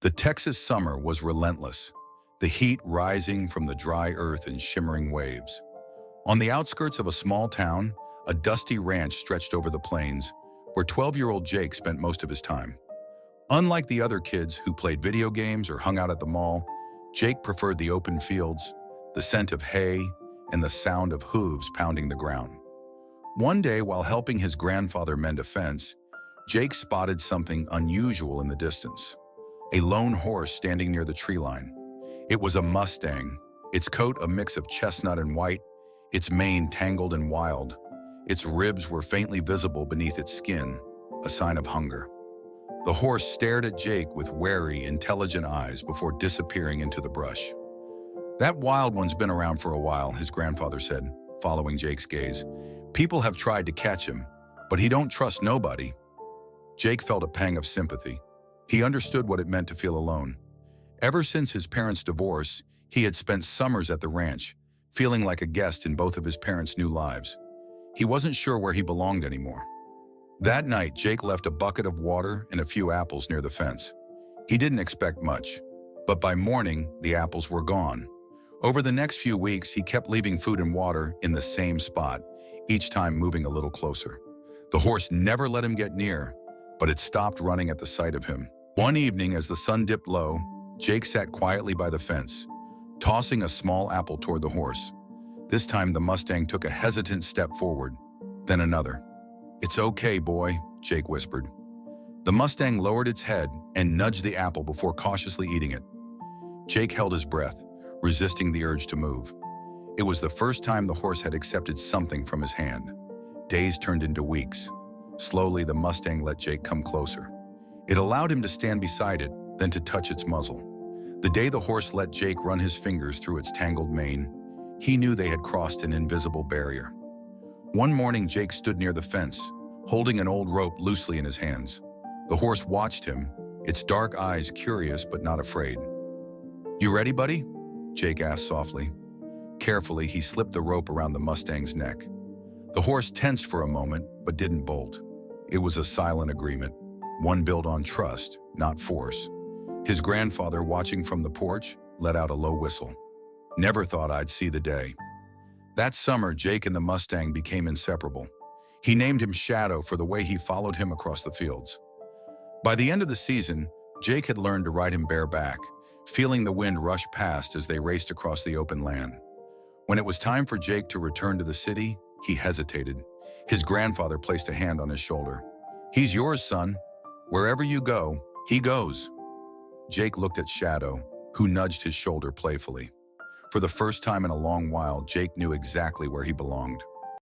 The Texas summer was relentless, the heat rising from the dry earth in shimmering waves. On the outskirts of a small town, a dusty ranch stretched over the plains, where 12-year-old Jake spent most of his time. Unlike the other kids who played video games or hung out at the mall, Jake preferred the open fields, the scent of hay, and the sound of hooves pounding the ground. One day, while helping his grandfather mend a fence, Jake spotted something unusual in the distance. A lone horse standing near the tree line. It was a Mustang, its coat a mix of chestnut and white, its mane tangled and wild. Its ribs were faintly visible beneath its skin, a sign of hunger. The horse stared at Jake with wary, intelligent eyes before disappearing into the brush. "That wild one's been around for a while," his grandfather said, following Jake's gaze. "People have tried to catch him, but he don't trust nobody." Jake felt a pang of sympathy. He understood what it meant to feel alone. Ever since his parents' divorce, he had spent summers at the ranch, feeling like a guest in both of his parents' new lives. He wasn't sure where he belonged anymore. That night, Jake left a bucket of water and a few apples near the fence. He didn't expect much, but by morning, the apples were gone. Over the next few weeks, he kept leaving food and water in the same spot, each time moving a little closer. The horse never let him get near, but it stopped running at the sight of him. One evening, as the sun dipped low, Jake sat quietly by the fence, tossing a small apple toward the horse. This time, the Mustang took a hesitant step forward, then another. "It's okay, boy," Jake whispered. The Mustang lowered its head and nudged the apple before cautiously eating it. Jake held his breath, resisting the urge to move. It was the first time the horse had accepted something from his hand. Days turned into weeks. Slowly, the Mustang let Jake come closer. It allowed him to stand beside it, then to touch its muzzle. The day the horse let Jake run his fingers through its tangled mane, he knew they had crossed an invisible barrier. One morning, Jake stood near the fence, holding an old rope loosely in his hands. The horse watched him, its dark eyes curious but not afraid. "You ready, buddy?" Jake asked softly. Carefully, he slipped the rope around the Mustang's neck. The horse tensed for a moment, but didn't bolt. It was a silent agreement, one built on trust, not force. His grandfather, watching from the porch, let out a low whistle. "Never thought I'd see the day." That summer, Jake and the Mustang became inseparable. He named him Shadow for the way he followed him across the fields. By the end of the season, Jake had learned to ride him bareback, feeling the wind rush past as they raced across the open land. When it was time for Jake to return to the city, he hesitated. His grandfather placed a hand on his shoulder. "He's yours, son. Wherever you go, he goes." Jake looked at Shadow, who nudged his shoulder playfully. For the first time in a long while, Jake knew exactly where he belonged.